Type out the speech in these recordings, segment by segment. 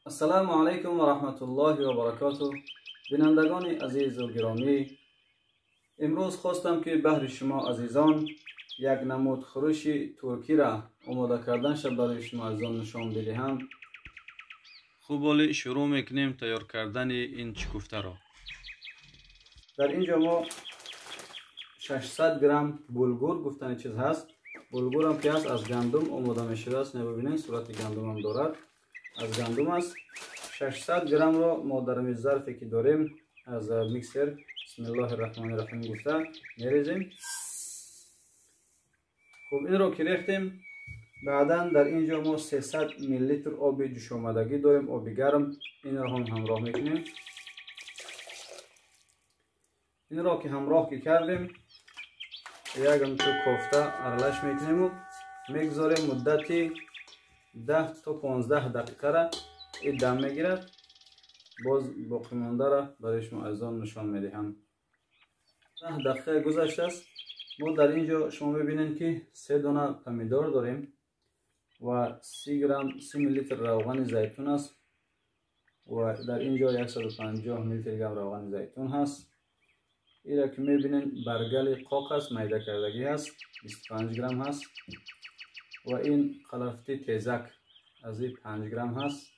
السلام علیکم و رحمت الله و برکاته. بینندگان عزیز و گرامی، امروز خواستم که بهر شما عزیزان یک نمود خروش ترکی را آماده کردن شد برای شما عزیزان نشان بدهم. خوب ولی شروع میکنیم تیار کردن این شکفته را. در اینجا ما 600 گرم بلگور گفتن چیز هست. بلگور هم که هست از گندم آماده می شده است. ببینید صورت گندم هم دارد، از گندم است. 600 گرم را ما در می ظرفی که داریم از میکسر بسم الله الرحمن الرحیم گفته میریزیم. خب این را که ریختیم، بعدا در اینجا ما 300 میلی لیتر آب جوش آمدگی داریم، آب گرم. این را هم همراه میکنیم. این را که همراه که کردیم یک تو کوفته ارلش میکنیم و میگذاریم مدتی 10 تا 15 دقیقه را این دم میگیرد. باز باقی مانده را برای شما عزیزان نشان میدهم. 10 دقیقه گذشته است. ما در اینجا شما ببینید که 3 دانه پمیدار داریم و 30 میلی لیتر روغن زیتون است و در اینجا 150 میلی لیتر روغن زیتون هست. این را که میبینید برگل قاق است، میده کردگی هست، 25 گرم هست و این قرفتی تیزک از این 5 گرم هست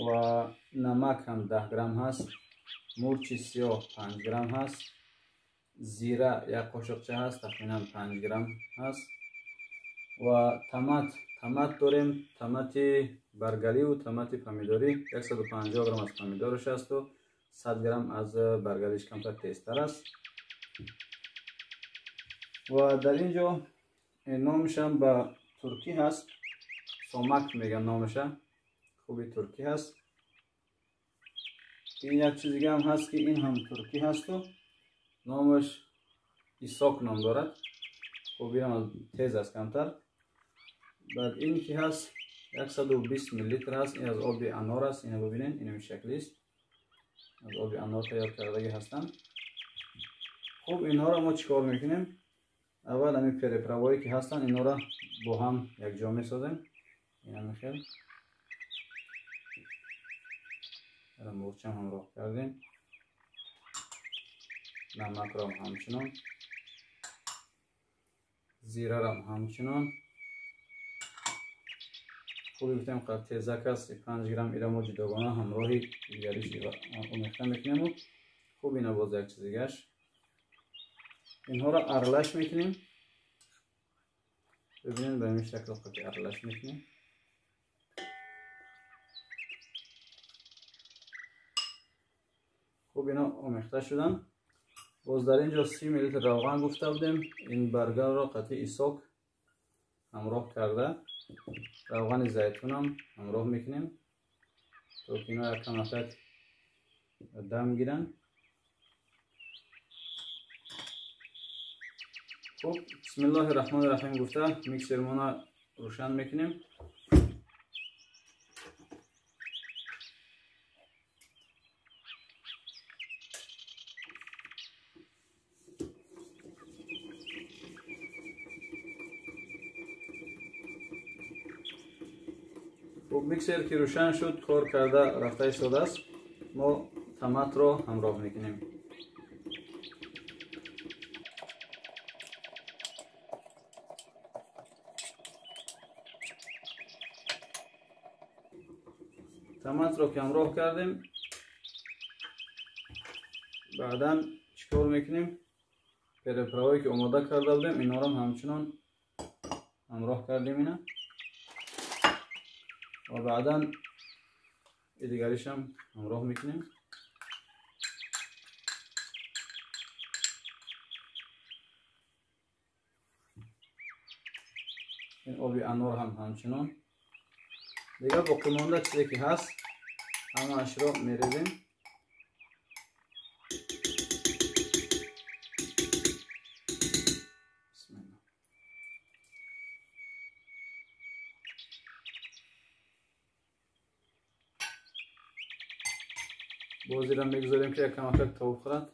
و نمک هم 10 گرم هست، مرچ سیاه 5 گرم هست، زیره یک قاشقچه هست تقریبا 5 گرم هست و تمت داریم، تمت برگلی و تمت پمیداری 150 گرم از پمیدارش است و 100 گرم از برگلیش کمتر تیزتر است. و در اینجا نامش هم به ترکی هست، سومک میگن نامشه، خوبی ترکی هست. این یک چیز دیگه هم هست که این هم ترکی هست و نامش ایساک نام دارد. خوبی هم تیز است کمتر. بعد این که هست 120 میلی لیتر هست. این از آب انار است. اینو ببینید، این شکلی است، از آب انار تیار کرده هستند. خب اینها را ما چیکار میکنیم؟ اول همین پرپروایی که هستن اینا را با هم یک جا میسازیم. اینا میخواد مرچ هم همراه کردیم، نمک را همچنان، زیره را همچنان. خوبی گفتیم قد تیزک است، 5 گرم ایرا ما جداگانه همراهی دیگریش آمیخته میکنیم و خوب اینا باز یک چیز دیگهش. اینها را ارلش میکنیم. ببینید به این شکل خود ارلش میکنیم. خوب اینا آمیخته شدن. باز در اینجا 30 میلی لیتر روغن گفته بودیم. این برگر را قطعه ایساک همراه کرده، روغن زیتون هم همراه میکنیم تا که اینا یک کم دم گیرن. خب بسم الله الرحمن الرحیم گفته میکسرمون روشن میکنیم. خب میکسر که روشن شد، کار کرده رفته ایستاده است. ما تمت را همراه میکنیم. تمت را که همراه کردیم، بعدا چیکار میکنیم؟ پرپروایی که آماده کرده بودیم اینا را همچنان همراه کردیم اینا و بعدا دیگریش هم همراه میکنیم. این آبی انار هم همچنان. دیگه باقی مانده چیزی که هست همه اش را میریزیم. بسم الله. بازی را میگذاریم که یک کمک تا بخورد.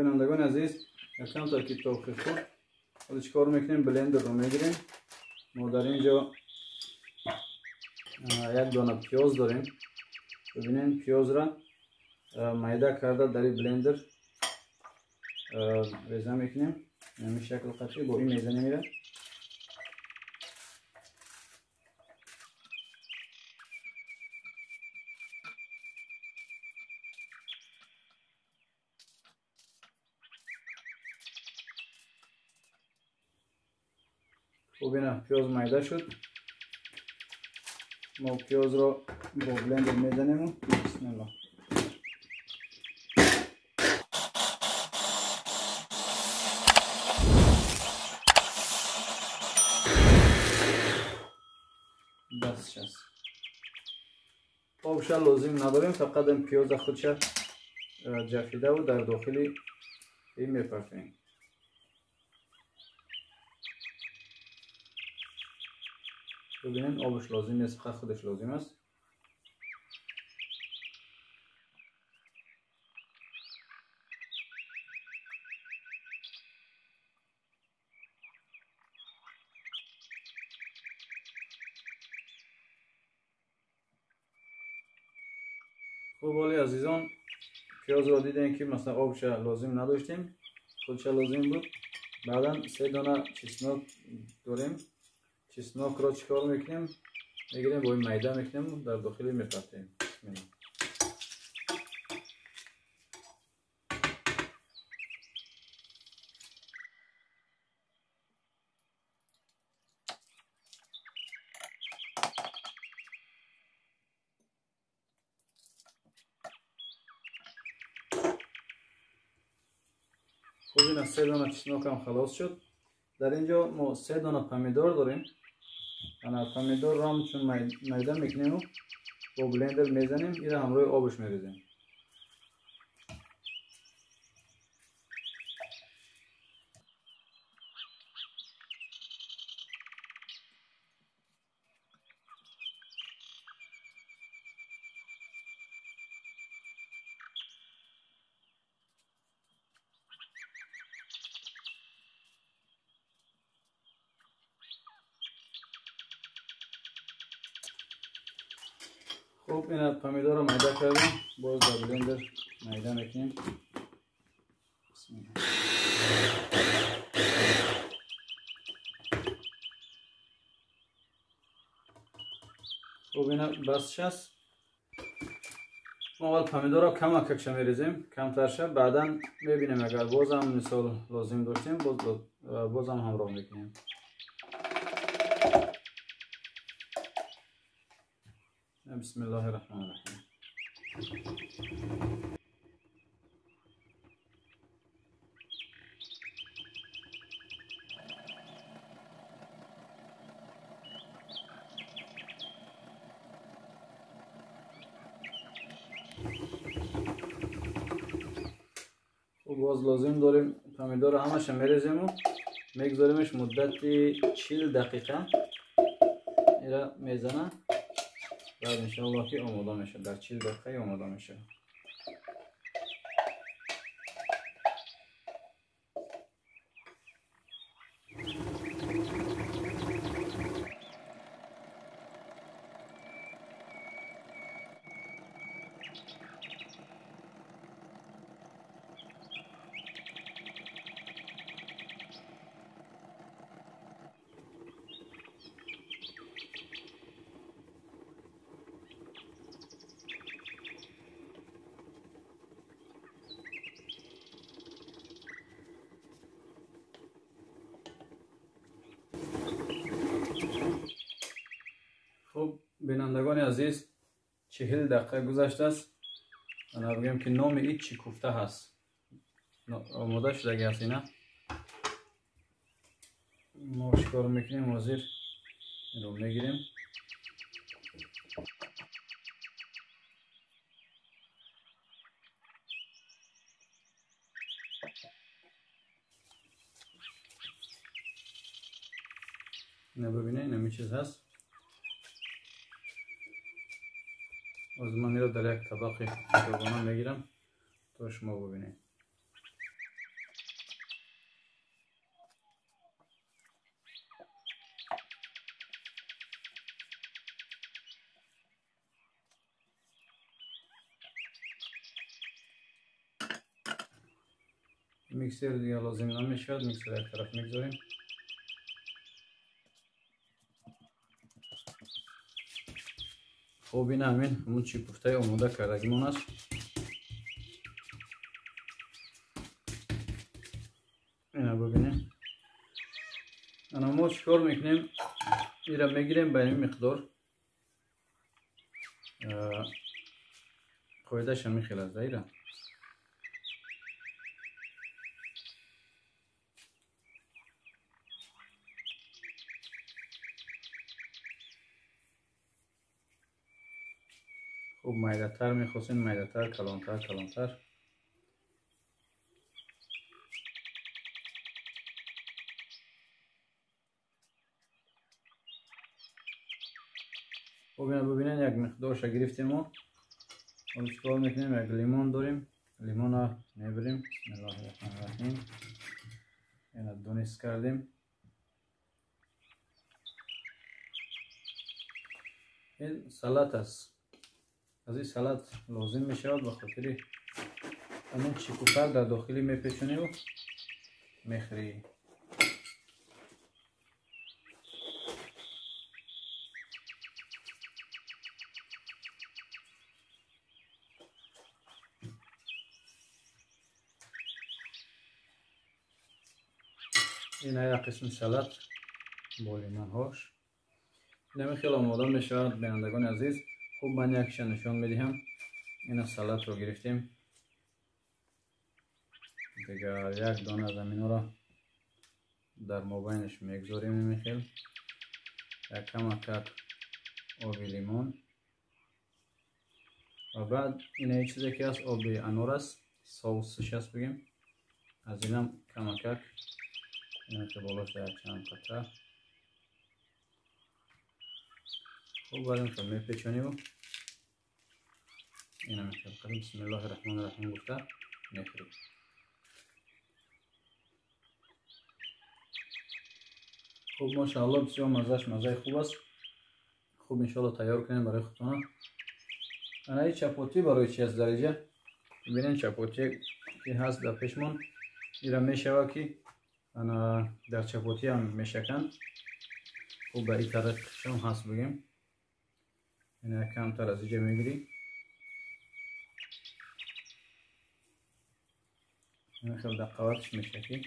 بینندگان عزیز یکم تا که توقف خود حالا چیکار میکنیم؟ بلندر رو میگیریم. ما در اینجا یک دانه پیاز داریم. ببینین پیاز را میده کرده در این بلندر ریزه میکنیم. این شکل قطعی با این میزه نمیره. خب اینا پیاز میده شد. ما پیاز را با بلندر میزنیم. بسم الله. بس شد. آبش لازم نداریم، فقط این پیاز خودش جفیده و در داخلی این میپرتیم. ببینین آبش لازم نیست، فقط خودش لازم است. خب ولی عزیزان پیاز را دیدین که مثلا آبش لازم نداشتیم، خودش لازم بود. بعدا 3 دانه چسناک داریم. چسناک را چیکار میکنیم؟ میگیریم با این میده میکنیم در داخلی میپرتیم. خب این 3 دانه چسناک هم خلاص شد. در اینجا ما 3 دانه پمیدور داریم. انا پمیدور را هم چون میده میکنیم با بلندر میزنیم، این را همراه آبش میریزیم. خب این پمیدور رو میده کردیم، باز در بلندر میده میکنیم. بسم الله. خب این بس شست. ما اول پمیدور رو کم ککش میریزیم، کمتر شد. بعدا میبینیم اگر بازم مثال لازم داشتیم بازم همراه میکنیم. بسم الله الرحمن الرحیم. خب باز لازم داریم پمیدور همش میریزیم و میگذاریمش مدت 40 دقیقه. اینا میزنه بعد انشاءالله که آماده میشه. در 40 دقیقه آماده میشه. خب بینندگان عزیز 40 دقیقه گذشته است. من بگم که نام این چی کوفته هست. آماده شده است. اینا ما چیکار میکنیم؟ حاضر این رو میگیریم. اینا ببینه اینا می چیز هست. از من رو در یک طبق دوگانه میگیرم تا شما ببینید. میکسر دیگه لازم نمیشد، میکسر یک طرف میگذاریم. خب این همین چی کوفته آماده کردگیمون است. اینا ببینیم. انا ما چیکار میکنیم؟ این را میگیریم به این مقدار. قاعده‌اش هم خیلی از ایره. خب میده تر میخواستین، میده تر، کلانتر کلانتر. خب اینا ببینین یک مقدارش گرفتیم ما. حالا چیکار میکنیم؟ یک لیمون داریم، لیمون را میبریم. بسم الله الرحمن الرحیم. اینا دونیس کردیم. این سلات است. از این سلات لازم میشود به خاطر همون چیکوفر در داخلی میپیچونی و میخوری. این یک قسم سلات با لیمون هاش. این خیلی آماده میشود بینندگان عزیز. خوب من یکش نشان میدهم. این سلات رو گرفتیم دیگه. یک دانه از امینو را در مابینش میگذاریم. میخیل یک کمک آب لیمون و بعد این چیزی که از آب انار است، سوسش است بگیم. از اینم کمک اینا که بالاش یک چند قطره. خوب بعد اینطور میپیچونیم و اینا میخیل کنیم. بسم الله الرحمن الرحیم گفته میخوریم. خوب ماشاءالله بسیار مزهش مزه خوب است. خوب انشالله تیار کنیم برای خودتون. انا این چپاتی برای چی از درجه ببینین. چپاتی که هست در پیشمون ایرا میشوه که انا در چپاتی هم میشکن. خوب به این طریق هم هست بگیم. این کمتر از اینجا میگیری. این خیلی دقیقاتش میشه که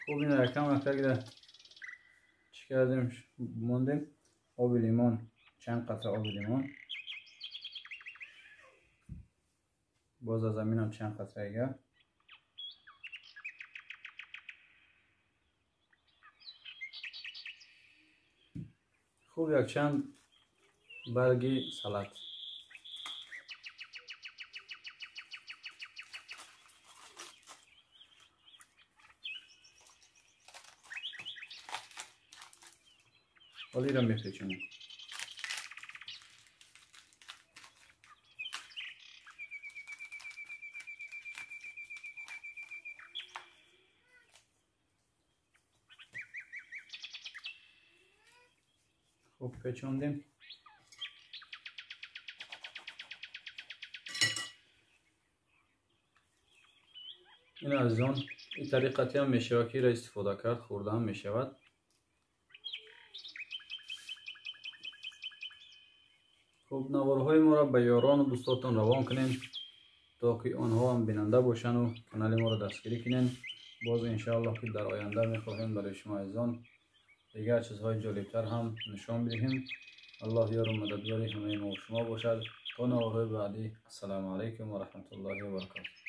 خوب این یکم اکتر چی کردیم موندیم. آب لیمون، چند قطره آب لیمون. باز از زمین هم چند قطره ایگه. خوب یک چند برگی سلات. حالی را میپیچونیم. خوب پیچوندیم. این از اون این طریقتی هم میشه که را استفاده کرد. خورده هم میشود. خب نوارهای ما را به یاران و دوستاتان روان کنین تا که آنها هم بیننده باشن و کانال ما را دستگیری کنین. باز انشاءالله که در آینده میخواهیم برای شما عزیزان دیگر چیزهای جالبتر هم نشان بدهیم. الله یار و مددگاری همه ما و شما باشد. تا نوارهای بعدی. السلام علیکم و رحمت الله و برکاته.